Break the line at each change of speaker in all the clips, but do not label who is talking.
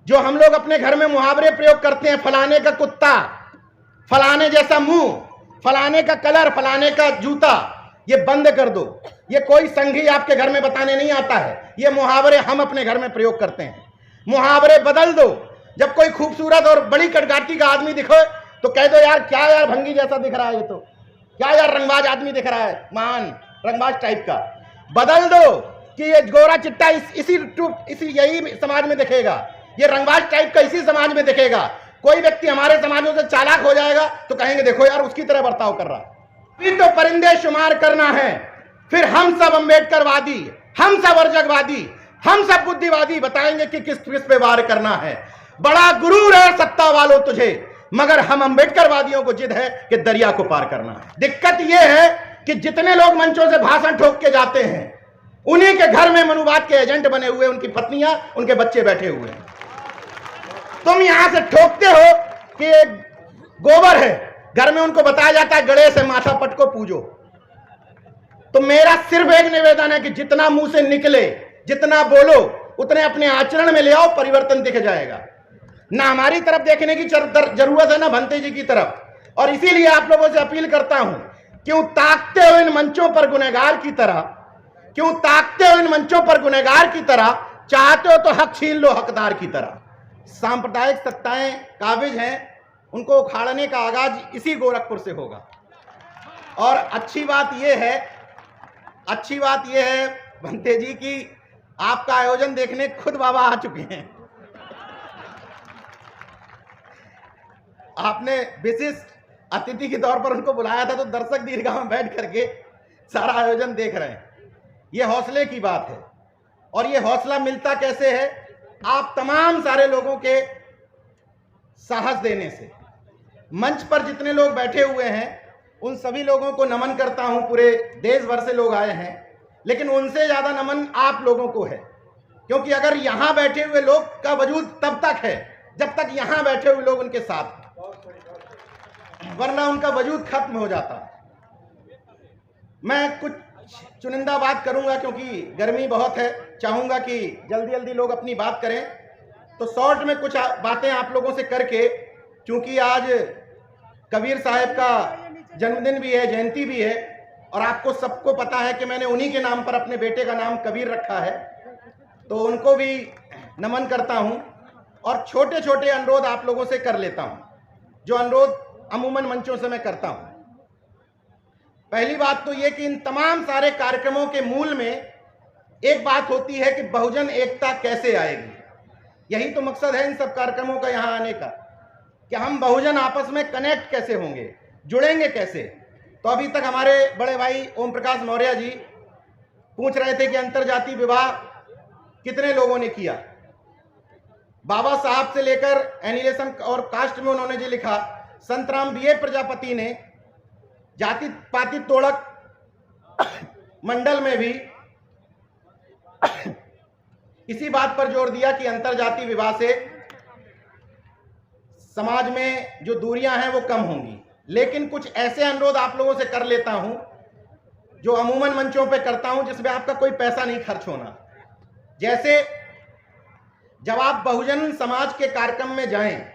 जो हम लोग अपने घर में मुहावरे प्रयोग करते हैं, फलाने का कुत्ता, फलाने जैसा मुंह, फलाने का कलर, फलाने का जूता, ये बंद कर दो। ये कोई संघी आपके घर में बताने नहीं आता है, ये मुहावरे हम अपने घर में प्रयोग करते हैं। मुहावरे बदल दो। जब कोई खूबसूरत और बड़ी कटघाटी का आदमी दिखे तो कह दो यार क्या यार भंगी जैसा दिख रहा है, ये तो क्या यार रंगबाज आदमी दिख रहा है, महान रंगबाज टाइप का। बदल दो कि ये गोरा चिट्टा इसी यही समाज में दिखेगा, ये रंगबाज टाइप का इसी समाज में दिखेगा। कोई व्यक्ति हमारे समाजों से चालाक हो जाएगा तो कहेंगे देखो यार उसकी तरह बर्ताव कर रहा। भी तो परिंदे शुमार करना है, फिर हम सब अम्बेडकरवादी, हम सब अर्जकवादी, हम सब बुद्धिवादी बताएंगे कि किस पे वार करना है। बड़ा गुरूर है सत्ता वालों तुझे, मगर हम अम्बेडकरवादियों को जिद है कि दरिया को पार करना है। दिक्कत यह है कि जितने लोग मंचों से भाषण ठोक के जाते हैं, उन्हीं के घर में मनुवाद के एजेंट बने हुए उनकी पत्नियां, उनके बच्चे बैठे हुए हैं। तुम यहां से ठोकते हो कि एक गोबर है, घर में उनको बताया जाता है गणेश है, माथा पट को पूजो। तो मेरा सिर्फ एक निवेदन है कि जितना मुंह से निकले, जितना बोलो, उतने अपने आचरण में ले आओ, परिवर्तन दिख जाएगा। ना हमारी तरफ देखने की जरूरत है ना भंते जी की तरफ। और इसीलिए आप लोगों से अपील करता हूं, क्यों ताकते हो इन मंचों पर गुनहगार की तरह, क्यों ताकते हो इन मंचों पर गुनहगार की तरह, चाहते हो तो हक छीन लो हकदार की तरह। सांप्रदायिक सत्ताएं काबिज हैं, उनको उखाड़ने का आगाज इसी गोरखपुर से होगा। और अच्छी बात यह है भंते जी की आपका आयोजन देखने खुद बाबा आ चुके हैं। आपने विशिष्ट अतिथि के तौर पर उनको बुलाया था तो दर्शक दीर्घा में बैठ करके सारा आयोजन देख रहे हैं। यह हौसले की बात है। और यह हौसला मिलता कैसे है? आप तमाम सारे लोगों के साहस देने से। मंच पर जितने लोग बैठे हुए हैं उन सभी लोगों को नमन करता हूं। पूरे देश भर से लोग आए हैं, लेकिन उनसे ज्यादा नमन आप लोगों को है, क्योंकि अगर यहां बैठे हुए लोग का वजूद तब तक है जब तक यहां बैठे हुए लोग उनके साथ, वरना उनका वजूद खत्म हो जाता। मैं कुछ चुनिंदा बात करूंगा क्योंकि गर्मी बहुत है, चाहूंगा कि जल्दी जल्दी लोग अपनी बात करें, तो शॉर्ट में कुछ बातें आप लोगों से करके, क्योंकि आज कबीर साहब का जन्मदिन भी है, जयंती भी है, और आपको सबको पता है कि मैंने उन्हीं के नाम पर अपने बेटे का नाम कबीर रखा है, तो उनको भी नमन करता हूं। और छोटे छोटे अनुरोध आप लोगों से कर लेता हूं, जो अनुरोध अमूमन मंचों से मैं करता हूं। पहली बात तो यह कि इन तमाम सारे कार्यक्रमों के मूल में एक बात होती है कि बहुजन एकता कैसे आएगी। यही तो मकसद है इन सब कार्यक्रमों का यहां आने का, कि हम बहुजन आपस में कनेक्ट कैसे होंगे, जुड़ेंगे कैसे। तो अभी तक हमारे बड़े भाई ओम प्रकाश मौर्य जी पूछ रहे थे कि अंतरजातीय विवाह कितने लोगों ने किया। बाबा साहब से लेकर एनिलेशन और कास्ट में उन्होंने जो लिखा, संतराम बीए प्रजापति ने जाति पाति तोड़क मंडल में भी इसी बात पर जोर दिया कि अंतरजातीय विवाह से समाज में जो दूरियां हैं वो कम होंगी। लेकिन कुछ ऐसे अनुरोध आप लोगों से कर लेता हूं जो अमूमन मंचों पे करता हूं, जिसमें आपका कोई पैसा नहीं खर्च होना। जैसे जब आप बहुजन समाज के कार्यक्रम में जाएं,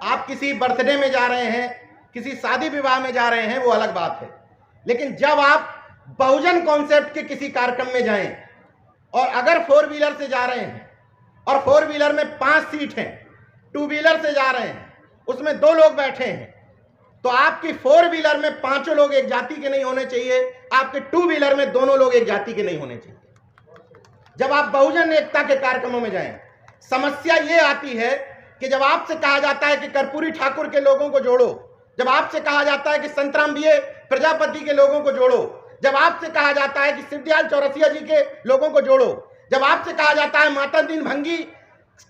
आप किसी बर्थडे में जा रहे हैं, किसी शादी विवाह में जा रहे हैं, वो अलग बात है। लेकिन जब आप बहुजन कॉन्सेप्ट के किसी कार्यक्रम में जाएं और अगर 4 व्हीलर से जा रहे हैं और 4 व्हीलर में 5 सीट हैं, 2 व्हीलर से जा रहे हैं उसमें 2 लोग बैठे हैं, तो आपकी 4 व्हीलर में 5 लोग एक जाति के नहीं होने चाहिए, आपके 2 व्हीलर में दोनों लोग एक जाति के नहीं होने चाहिए। जब आप बहुजन एकता के कार्यक्रमों में जाएं, समस्या ये आती है कि जब आपसे कहा जाता है कि कर्पूरी ठाकुर के लोगों को जोड़ो, जब आपसे कहा जाता है कि संतराम बीए प्रजापति के लोगों को जोड़ो, जब आपसे कहा जाता है कि शिवदयाल चौरसिया जी के लोगों को जोड़ो, जब आपसे कहा जाता है माता दीन भंगी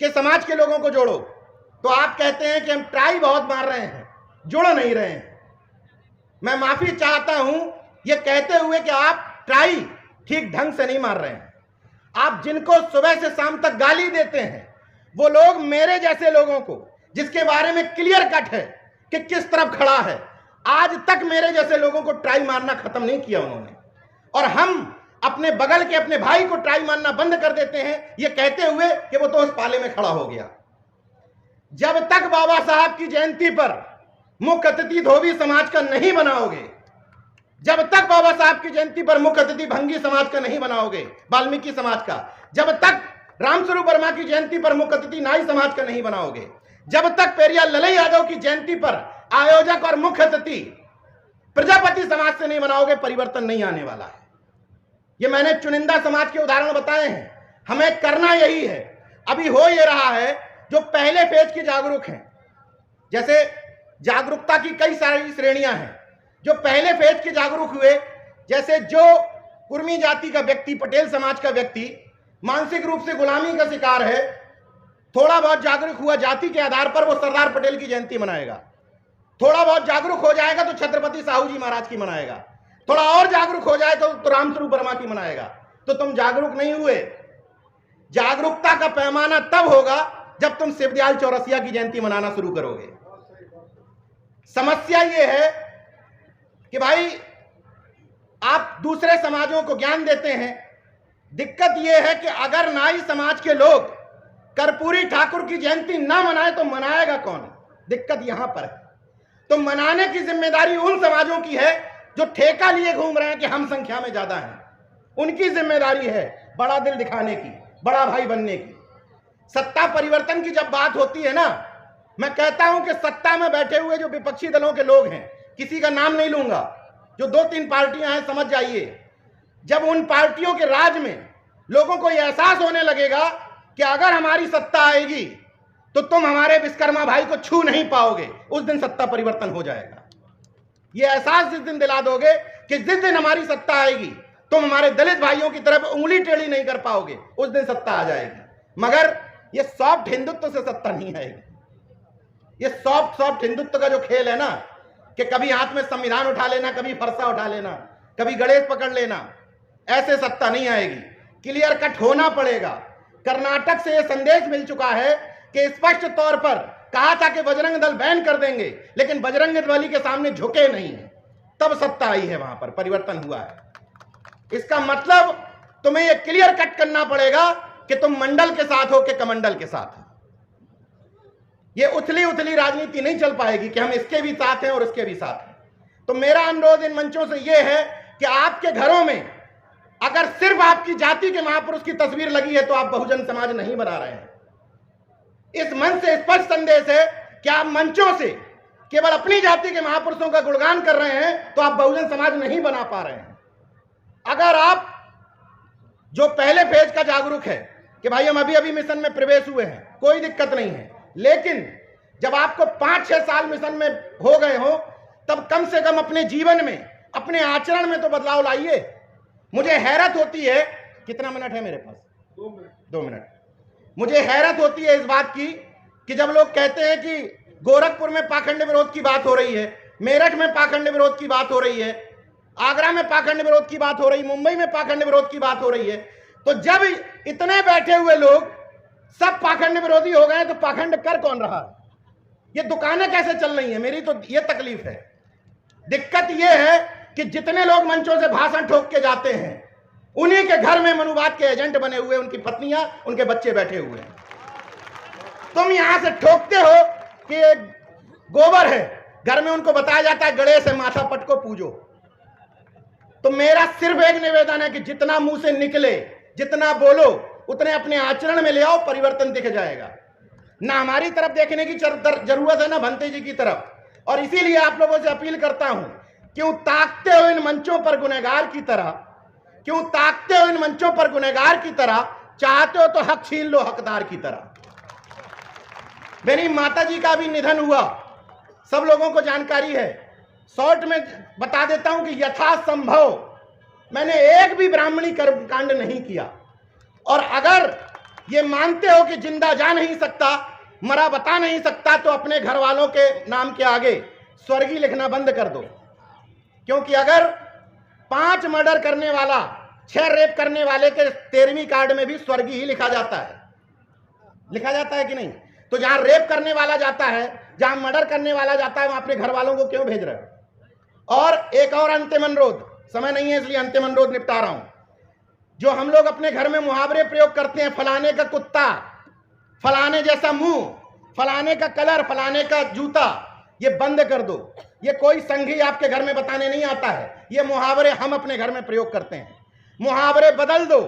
के समाज के लोगों को जोड़ो, तो आप कहते हैं कि हम ट्राई बहुत मार रहे हैं, जुड़ नहीं रहे हैं। मैं माफी चाहता हूं ये कहते हुए कि आप ट्राई ठीक ढंग से नहीं मार रहे हैं। आप जिनको सुबह से शाम तक गाली देते हैं, वो लोग मेरे जैसे लोगों को, जिसके बारे में क्लियर कट है कि किस तरफ खड़ा है, आज तक मेरे जैसे लोगों को ट्राई मारना खत्म नहीं किया उन्होंने। और हम अपने बगल के अपने भाई को ट्राई मारना बंद कर देते हैं ये कहते हुए कि वो तो उस पाले में खड़ा हो गया। जब तक बाबा साहब की जयंती पर मुख्य अतिथि धोबी समाज का नहीं बनाओगे, जब तक बाबा साहब की जयंती पर मुख्य अतिथि भंगी समाज का नहीं बनाओगे, वाल्मीकि समाज का, जब तक रामस्वरूप वर्मा की जयंती पर मुख्य अतिथि नाई समाज का नहीं बनाओगे, जब तक पेरियार ललई यादव की जयंती पर आयोजक और मुख्य अतिथि प्रजापति समाज से नहीं बनाओगे, परिवर्तन नहीं आने वाला है। ये मैंने चुनिंदा समाज के उदाहरण बताए हैं। हमें करना यही है। अभी हो ये रहा है, जो पहले फेज की जागरूक हैं, जैसे जागरूकता की कई सारी श्रेणियां हैं, जो पहले फेज के जागरूक हुए, जैसे जो कुर्मी जाति का व्यक्ति, पटेल समाज का व्यक्ति मानसिक रूप से गुलामी का शिकार है, थोड़ा बहुत जागरूक हुआ जाति के आधार पर, वो सरदार पटेल की जयंती मनाएगा। थोड़ा बहुत जागरूक हो जाएगा तो छत्रपति साहू जी महाराज की मनाएगा। थोड़ा और जागरूक हो जाए तो रामस्वरूप वर्मा की मनाएगा। तो तुम जागरूक नहीं हुए। जागरूकता का पैमाना तब होगा जब तुम शिवदयाल चौरसिया की जयंती मनाना शुरू करोगे। समस्या यह है कि भाई आप दूसरे समाजों को ज्ञान देते हैं। दिक्कत यह है कि अगर नाई समाज के लोग कर्पूरी ठाकुर की जयंती ना मनाए तो मनाएगा कौन? दिक्कत यहां पर है। तो मनाने की जिम्मेदारी उन समाजों की है जो ठेका लिए घूम रहे हैं कि हम संख्या में ज्यादा हैं। उनकी जिम्मेदारी है बड़ा दिल दिखाने की, बड़ा भाई बनने की। सत्ता परिवर्तन की जब बात होती है ना, मैं कहता हूं कि सत्ता में बैठे हुए जो विपक्षी दलों के लोग हैं, किसी का नाम नहीं लूंगा, जो 2-3 पार्टियां हैं, समझ जाइए, जब उन पार्टियों के राज में लोगों को यह एहसास होने लगेगा कि अगर हमारी सत्ता आएगी तो तुम हमारे विश्वकर्मा भाई को छू नहीं पाओगे, उस दिन सत्ता परिवर्तन हो जाएगा। यह एहसास जिस दिन दिला दोगे कि जिस दिन हमारी सत्ता आएगी तुम हमारे दलित भाइयों की तरफ उंगली टेढ़ी नहीं कर पाओगे, उस दिन सत्ता आ जाएगी। मगर यह सॉफ्ट हिंदुत्व से सत्ता नहीं आएगी। ये सॉफ्ट हिंदुत्व का जो खेल है ना, कि कभी हाथ में संविधान उठा लेना, कभी फरसा उठा लेना, कभी गणेश पकड़ लेना, ऐसे सत्ता नहीं आएगी। क्लियर कट होना पड़ेगा। कर्नाटक से यह संदेश मिल चुका है कि स्पष्ट तौर पर कहा था कि बजरंग दल बैन कर देंगे, लेकिन बजरंग दल के सामने झुके नहीं, तब सत्ता आई है, वहां पर परिवर्तन हुआ है। इसका मतलब तुम्हें यह क्लियर कट करना पड़ेगा कि तुम मंडल के साथ हो कि कमंडल के साथ हो। यह उथली उथली राजनीति नहीं चल पाएगी कि हम इसके भी साथ हैं और इसके भी साथ हैं। तो मेरा अनुरोध इन मंचों से यह है कि आपके घरों में अगर सिर्फ आपकी जाति के महापुरुष की तस्वीर लगी है तो आप बहुजन समाज नहीं बना रहे हैं। इस मंच से स्पष्ट संदेश है कि आप मंचों से केवल अपनी जाति के महापुरुषों का गुणगान कर रहे हैं तो आप बहुजन समाज नहीं बना पा रहे हैं। अगर आप जो पहले फेज का जागरूक है कि भाई हम अभी अभी मिशन में प्रवेश हुए हैं, कोई दिक्कत नहीं है, लेकिन जब आपको 5-6 साल मिशन में हो गए हो तब कम से कम अपने जीवन में, अपने आचरण में तो बदलाव लाइए। मुझे हैरत होती है, कितना मिनट है मेरे पास? 2 मिनट। मुझे हैरत होती है इस बात की कि जब लोग कहते हैं कि गोरखपुर में पाखंड विरोध की बात हो रही है, मेरठ में पाखंड विरोध की बात हो रही है, आगरा में पाखंड विरोध की बात हो रही है, मुंबई में पाखंड विरोध की बात हो रही है, तो जब इतने बैठे हुए लोग सब पाखंड विरोधी हो गए तो पाखंड कर कौन रहा है? ये दुकानें कैसे चल रही हैं? मेरी तो ये तकलीफ है। दिक्कत ये है कि जितने लोग मंचों से भाषण ठोक के जाते हैं उन्हीं के घर में मनुवाद के एजेंट बने हुए, उनकी पत्नियां, उनके बच्चे बैठे हुए हैं। तुम यहां से ठोकते हो कि गोबर है, घर में उनको बताया जाता है गणेश है, माथा पट को पूजो। तो मेरा सिर्फ एक निवेदन है कि जितना मुंह से निकले, जितना बोलो, उतने अपने आचरण में ले आओ, परिवर्तन दिख जाएगा। ना हमारी तरफ देखने की जरूरत है ना भंते जी की तरफ। और इसीलिए आप लोगों से अपील करता हूं, क्यों ताकते हो इन मंचों पर गुनहगार की तरह? क्यों ताकते हो इन मंचों पर गुनहगार की तरह? चाहते हो तो हक छीन लो हकदार की तरह। मेरी माता जी का भी निधन हुआ, सब लोगों को जानकारी है। शॉर्ट में बता देता हूं कि यथासंभव मैंने एक भी ब्राह्मणी कर्मकांड नहीं किया। और अगर ये मानते हो कि जिंदा जा नहीं सकता, मरा बता नहीं सकता, तो अपने घर वालों के नाम के आगे स्वर्गीय लिखना बंद कर दो। क्योंकि अगर 5 मर्डर करने वाला, 6 रेप करने वाले के 13वीं कार्ड में भी स्वर्गीय ही लिखा जाता है। लिखा जाता है कि नहीं? तो जहां रेप करने वाला जाता है, जहां मर्डर करने वाला जाता है, वहां अपने घर वालों को क्यों भेज रहे हो? और एक और अंतिम अनुरोध, समय नहीं है इसलिए अंतिम अनुरोध निपटा रहा हूं। जो हम लोग अपने घर में मुहावरे प्रयोग करते हैं, फलाने का कुत्ता, फलाने जैसा मुंह, फलाने का कलर, फलाने का जूता, ये बंद कर दो। ये कोई संघी आपके घर में बताने नहीं आता है। ये मुहावरे हम अपने घर में प्रयोग करते हैं। मुहावरे बदल दो।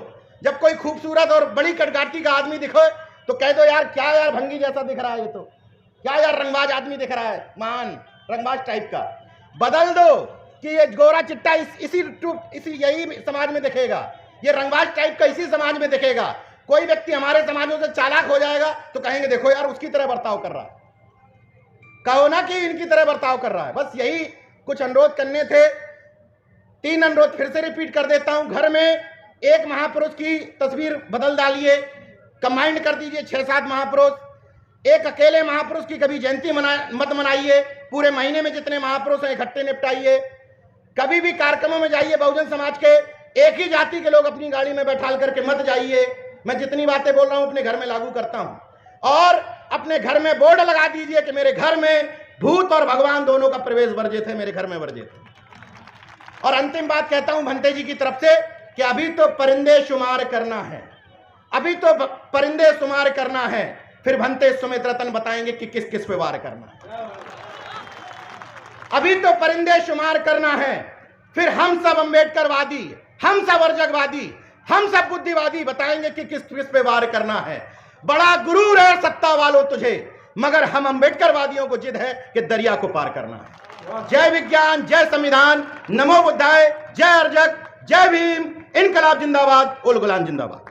जब कोई खूबसूरत और बड़ी कटघाटी का आदमी दिखे तो कह दो यार क्या यार भंगी जैसा दिख रहा है, ये तो क्या यार रंगबाज आदमी दिख रहा है, महान रंगबाज टाइप का। बदल दो कि ये गोरा चिट्टा इसी यही समाज में दिखेगा, ये रंगबाज टाइप का इसी समाज में दिखेगा। कोई व्यक्ति हमारे समाजों से चालाक हो जाएगा तो कहेंगे देखो यार उसकी तरह बर्ताव कर रहा है, कहो ना कि इनकी तरह बर्ताव कर रहा है। बस यही कुछ अनुरोध करने थे। 3 अनुरोध फिर से रिपीट कर देता हूं। घर में एक महापुरुष की तस्वीर बदल डालिए, कंबाइंड कर दीजिए 6-7 महापुरुष। एक अकेले महापुरुष की कभी जयंती मत मनाइए, पूरे महीने में जितने महापुरुष हैं इकट्ठे निपटाइए। कभी भी कार्यक्रमों में जाइए बहुजन समाज के, एक ही जाति के लोग अपनी गाड़ी में बैठाल करके मत जाइए। मैं जितनी बातें बोल रहा हूं अपने घर में लागू करता हूं। और अपने घर में बोर्ड लगा दीजिए कि मेरे घर में भूत और भगवान दोनों का प्रवेश वर्जित है, मेरे घर में वर्जित है। और अंतिम बात कहता हूं भंते जी की तरफ से कि अभी तो परिंदे शुमार करना है, अभी तो परिंदे शुमार करना है, फिर भंते सुमित रतन बताएंगे कि किस किस पे वार करना है। अभी तो परिंदे शुमार करना है, फिर हम सब अम्बेडकरवादी, हम सब अर्जकवादी, हम सब बुद्धिवादी बताएंगे कि किस किस पे वार करना है। बड़ा गुरूर है सत्ता वालों तुझे, मगर हम अम्बेडकरवादियों को जिद है कि दरिया को पार करना है। जय विज्ञान, जय संविधान, नमो बुद्धाय, जय अर्जक, जय भीम, इनकलाब जिंदाबाद, उल गुलाम जिंदाबाद।